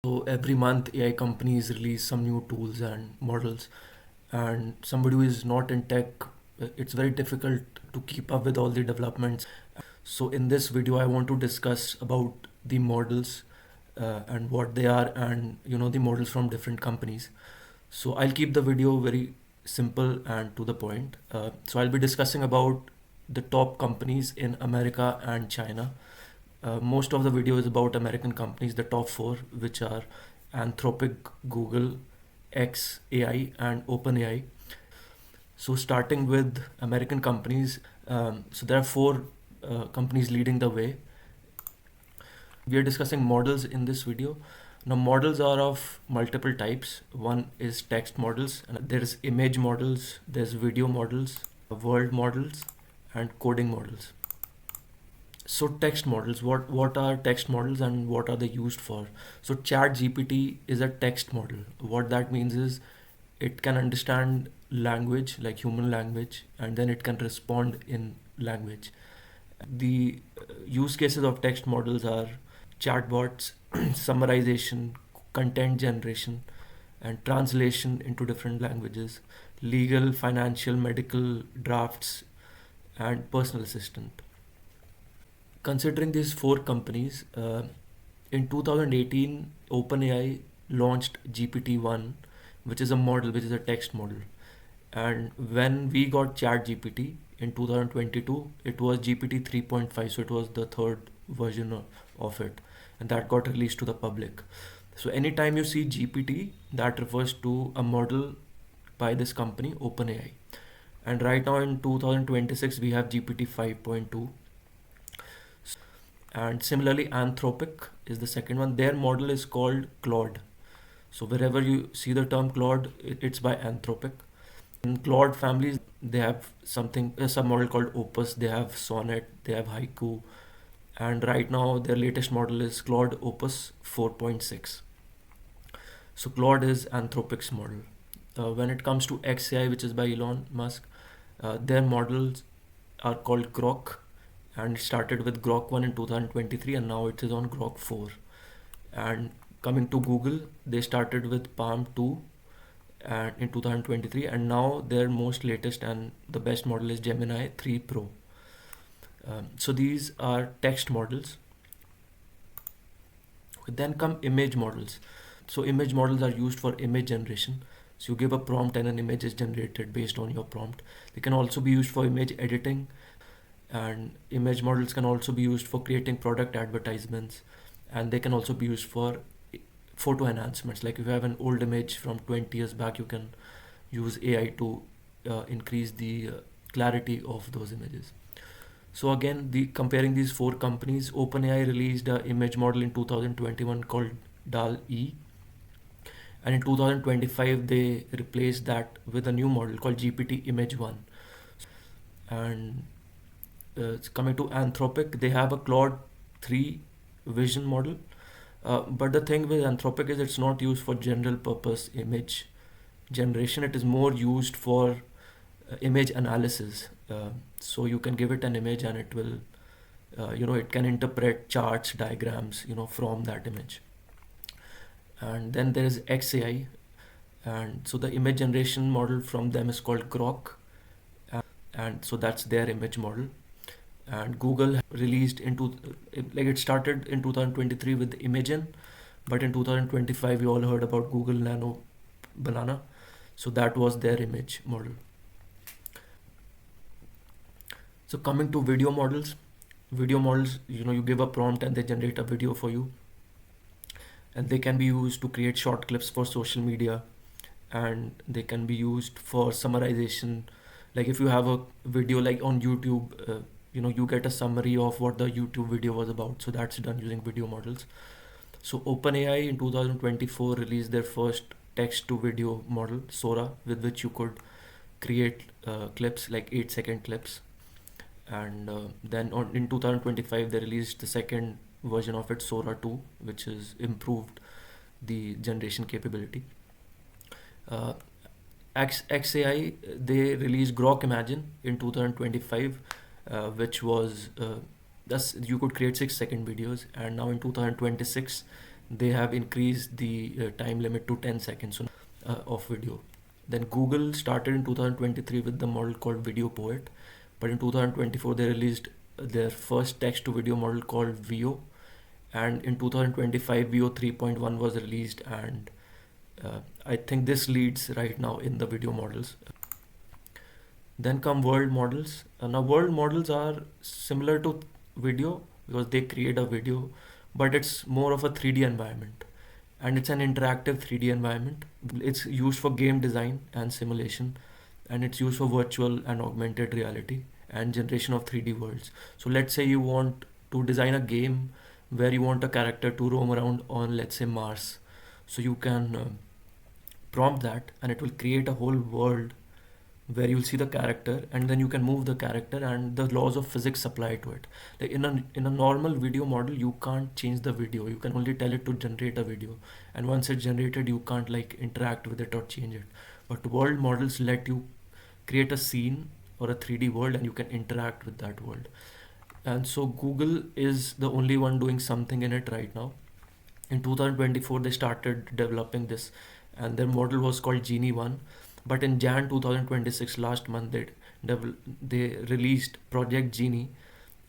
So every month AI companies release some new tools and models, and somebody who is not in tech, it's very difficult to keep up with all the developments. So in this video I want to discuss about the models and what they are, and the models from different companies. So I'll keep the video very simple and to the point. So I'll be discussing about the top companies in America and China. Most of the video is about American companies, the top four, which are Anthropic, Google, xAI, and OpenAI. So starting with American companies, so there are four companies leading the way. We are discussing models in this video. Now models are of multiple types. One is text models, and there is image models, there's video models, world models, and coding models. So text models, what are text models and what are they used for? So ChatGPT is a text model. What that means is it can understand language like human language, and then it can respond in language. The use cases of text models are chatbots, summarization, content generation, and translation into different languages, legal, financial, medical, drafts, and personal assistant. Considering these four companies, in 2018, OpenAI launched GPT-1, which is a model, which is a text model. And when we got ChatGPT in 2022, it was GPT 3.5, so it was the third version of it, and that got released to the public. So anytime you see GPT, that refers to a model by this company, OpenAI. And right now in 2026, we have GPT 5.2. And similarly, Anthropic is the second one. Their model is called Claude. So wherever you see the term Claude, it's by Anthropic. In Claude families, they have a model called Opus. They have Sonnet, they have Haiku, and right now their latest model is Claude Opus 4.6. So Claude is Anthropic's model. When it comes to xAI, which is by Elon Musk, their models are called Grok, and it started with Grok 1 in 2023, and now it is on Grok 4. And coming to Google, they started with Palm 2 in 2023, and now their most latest and the best model is Gemini 3 Pro. So these are text models. Then come image models. So image models are used for image generation. So you give a prompt and an image is generated based on your prompt. They can also be used for image editing, and image models can also be used for creating product advertisements, and they can also be used for photo enhancements. Like if you have an old image from 20 years back, you can use AI to increase the clarity of those images. So again, comparing these four companies, OpenAI released an image model in 2021 called DAL-E, and in 2025 they replaced that with a new model called GPT Image 1. And coming to Anthropic, they have a Claude 3 vision model. But the thing with Anthropic is it's not used for general purpose image generation. It is more used for image analysis. So you can give it an image and it will, it can interpret charts, diagrams, from that image. And then there is xAI. And so the image generation model from them is called Grok. And so that's their image model. And Google released it started in 2023 with Imagen, but in 2025 we all heard about Google Nano Banana. So that was their image model. So coming to video models, you give a prompt and they generate a video for you, and they can be used to create short clips for social media, and they can be used for summarization. Like if you have a video like on YouTube, you get a summary of what the YouTube video was about. So that's done using video models. So OpenAI in 2024 released their first text to video model, Sora, with which you could create clips like 8-second clips. And then in 2025 they released the second version of it, Sora 2, which is improved the generation capability. xAI, they released Grok Imagine in 2025, which was thus you could create 6-second videos, and now in 2026 they have increased the time limit to 10 seconds of video. Then Google started in 2023 with the model called Video Poet, but in 2024 they released their first text to video model called VO, and in 2025 VO 3.1 was released, and I think this leads right now in the video models. Then come world models. Now world models are similar to video because they create a video, but it's more of a 3D environment, and it's an interactive 3D environment. It's used for game design and simulation, and it's used for virtual and augmented reality and generation of 3D worlds. So let's say you want to design a game where you want a character to roam around on, let's say, Mars. So you can prompt that, and it will create a whole world where you'll see the character, and then you can move the character, and the laws of physics apply to it. Like in a normal video model, you can't change the video. You can only tell it to generate a video, and once it's generated, you can't like interact with it or change it. But world models let you create a scene or a 3D world, and you can interact with that world. And so Google is the only one doing something in it right now. In 2024, they started developing this, and their model was called Genie 1. But in Jan 2026, last month, they released Project Genie,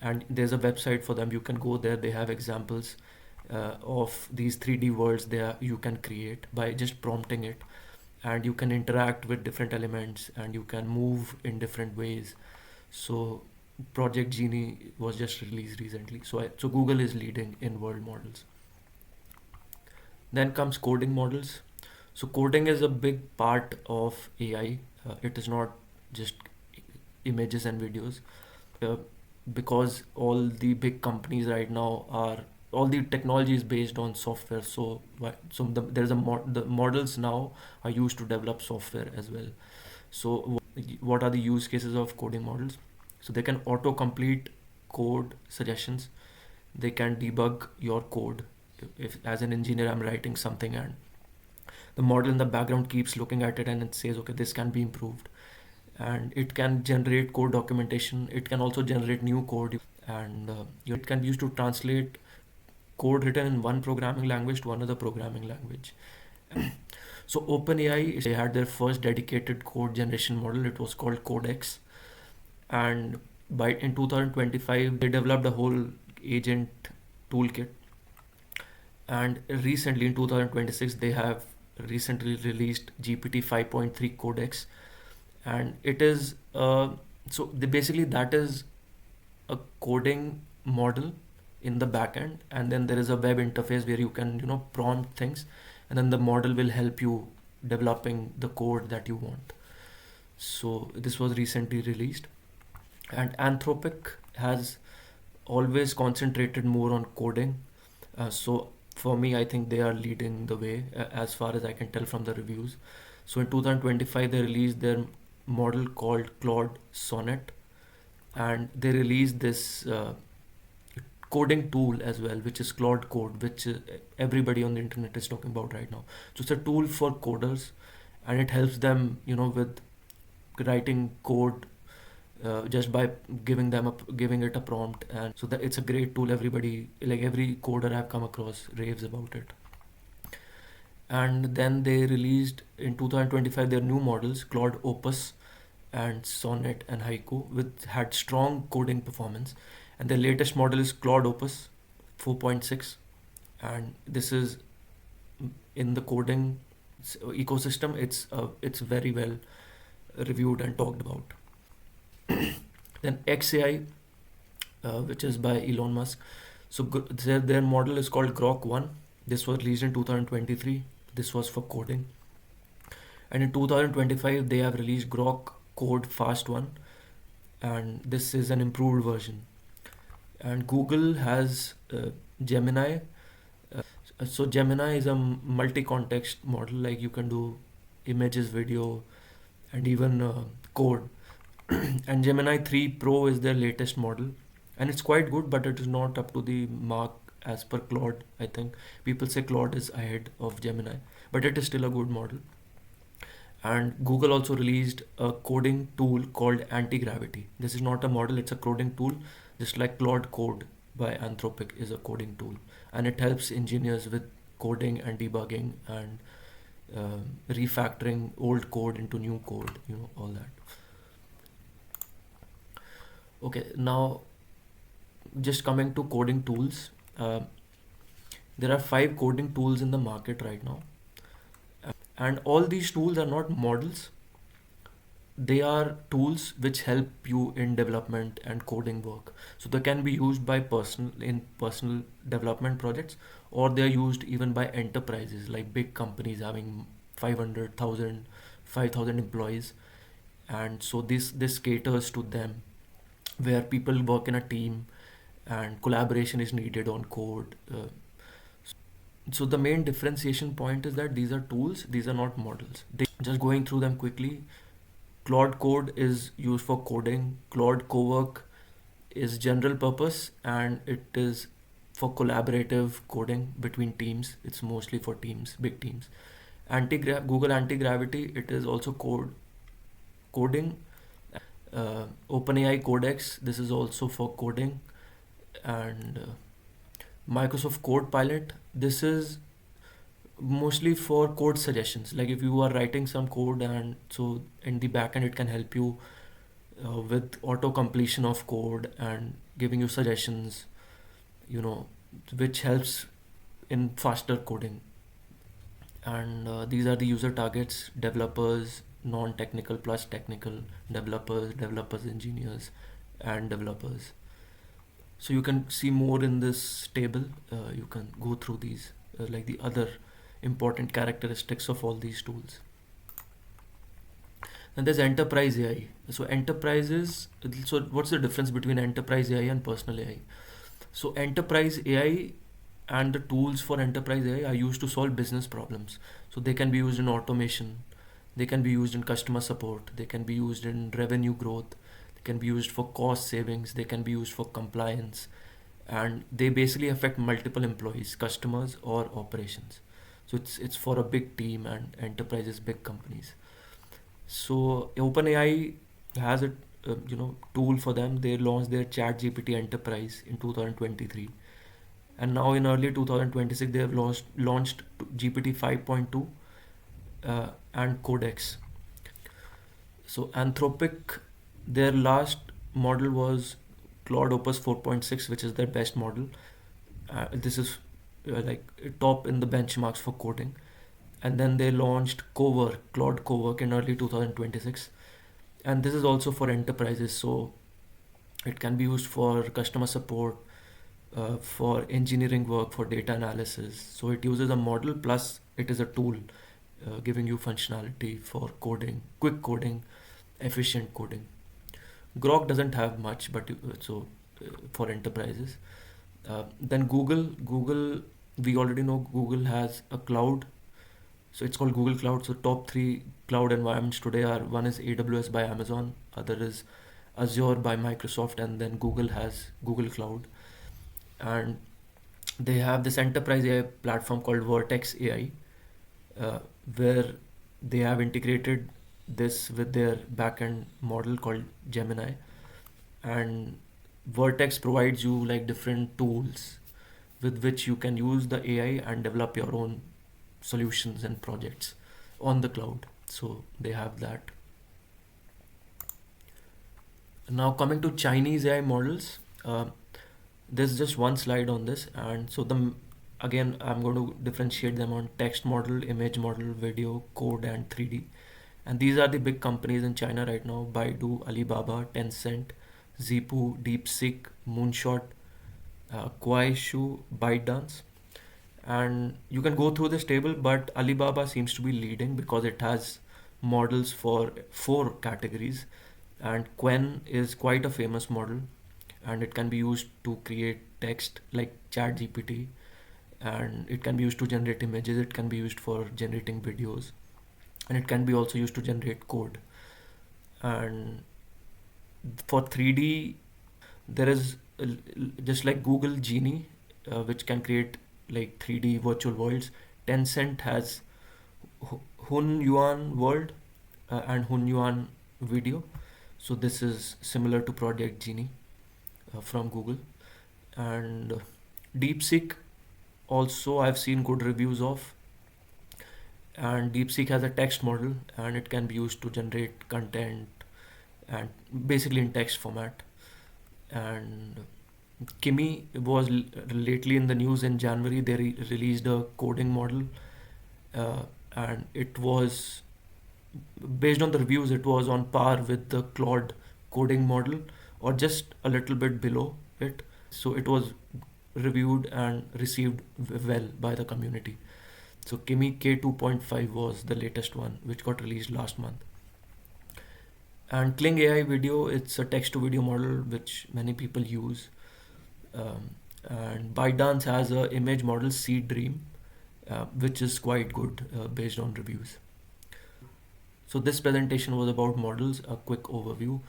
and there's a website for them. You can go there. They have examples of these 3D worlds you can create by just prompting it, and you can interact with different elements, and you can move in different ways. So Project Genie was just released recently. So Google is leading in world models. Then comes coding models. So coding is a big part of AI. It is not just images and videos, because all the big companies right now all the technology is based on software. So the models now are used to develop software as well. So what are the use cases of coding models? So they can auto-complete code suggestions. They can debug your code. If as an engineer I'm writing something, and the model in the background keeps looking at it, and it says, okay, this can be improved. And it can generate code documentation. It can also generate new code, and it can be used to translate code written in one programming language to another programming language. So OpenAI, they had their first dedicated code generation model. It was called Codex, and in 2025 they developed a whole agent toolkit. And recently in 2026 they have recently released GPT 5.3 Codex, and it is basically that is a coding model in the backend, and then there is a web interface where you can prompt things, and then the model will help you developing the code that you want. So this was recently released, and Anthropic has always concentrated more on coding. So for me, I think they are leading the way as far as I can tell from the reviews. So in 2025, they released their model called Claude Sonnet, and they released this coding tool as well, which is Claude Code, which everybody on the internet is talking about right now. So it's a tool for coders, and it helps them, with writing code just by giving it a prompt. And so that it's a great tool. Everybody, like every coder I've come across, raves about it. And then they released in 2025 their new models, Claude Opus and Sonnet and Haiku, which had strong coding performance. And the latest model is Claude Opus 4.6, and this is in the coding ecosystem. It's very well reviewed and talked about. Then XAI, which is by Elon Musk. So their model is called Grok 1. This was released in 2023. This was for coding. And in 2025, they have released Grok Code Fast 1, and this is an improved version. And Google has Gemini. So Gemini is a multi-context model, like you can do images, video, and even code. And Gemini 3 Pro is their latest model, and it's quite good, but it is not up to the mark as per Claude. I think people say Claude is ahead of Gemini, but it is still a good model. And Google also released a coding tool called Antigravity. This is not a model, it's a coding tool, just like Claude Code by Anthropic is a coding tool, and it helps engineers with coding and debugging and refactoring old code into new code, all that. Okay, now just coming to coding tools. There are 5 coding tools in the market right now, and all these tools are not models. They are tools which help you in development and coding work. So they can be used by personal development projects, or they are used even by enterprises like big companies having 500,000, 5,000 employees. And so this caters to them, where people work in a team and collaboration is needed on code. So the main differentiation point is that these are tools, these are not models. Just going through them quickly. Claude Code is used for coding. Claude Cowork is general purpose, and it is for collaborative coding between teams. It's mostly for teams, big teams. Google Antigravity, it is also coding. OpenAI Codex, this is also for coding. And Microsoft Copilot, this is mostly for code suggestions. Like if you are writing some code, and so in the backend it can help you with auto completion of code and giving you suggestions, which helps in faster coding. And these are the user targets: developers, non-technical plus technical, developers, engineers, and developers. So you can see more in this table. You can go through these, like the other important characteristics of all these tools. And there's enterprise AI. So what's the difference between enterprise AI and personal AI? So enterprise AI and the tools for enterprise AI are used to solve business problems. So they can be used in automation, they can be used in customer support, they can be used in revenue growth, they can be used for cost savings, they can be used for compliance, and they basically affect multiple employees, customers, or operations. So it's for a big team and enterprises, big companies. So OpenAI has a tool for them. They launched their ChatGPT Enterprise in 2023, and now in early 2026 they have launched GPT 5.2 and Codex. So Anthropic, their last model was Claude Opus 4.6, which is their best model. This is like top in the benchmarks for coding. And then they launched Claude Cowork in early 2026, and this is also for enterprises. So it can be used for customer support, for engineering work, for data analysis. So it uses a model plus it is a tool, giving you functionality for coding, quick coding, efficient coding. Grok doesn't have much, but for enterprises. Then Google, we already know Google has a cloud. So it's called Google Cloud. So top 3 cloud environments today are: one is AWS by Amazon, other is Azure by Microsoft, and then Google has Google Cloud. And they have this enterprise AI platform called Vertex AI, where they have integrated this with their backend model called Gemini. And Vertex provides you like different tools with which you can use the AI and develop your own solutions and projects on the cloud. So they have that. Now coming to Chinese AI models, there's just one slide on this, and so again I'm going to differentiate them on text model, image model, video, code, and 3D. And these are the big companies in China right now: Baidu, Alibaba, Tencent, Zipu, DeepSeek, Moonshot, Kuaishu, ByteDance. And you can go through this table, but Alibaba seems to be leading because it has models for 4 categories. And Qwen is quite a famous model, and it can be used to create text like ChatGPT, and it can be used to generate images, it can be used for generating videos, and it can be also used to generate code. And for 3D, there is just like Google Genie, which can create like 3D virtual worlds. Tencent has Hunyuan World and Hunyuan Video. So this is similar to Project Genie from Google. And DeepSeek also I've seen good reviews of. And DeepSeek has a text model, and it can be used to generate content and basically in text format. And Kimi was lately in the news in January. They released a coding model, uh, and it was based on the reviews. It was on par with the Claude coding model, or just a little bit below it. So it was reviewed and received well by the community. So Kimi K-2.5 was the latest one, which got released last month. And Kling AI Video, it's a text to video model which many people use. And ByteDance has a image model, Seed Dream, which is quite good based on reviews. So this presentation was about models, a quick overview.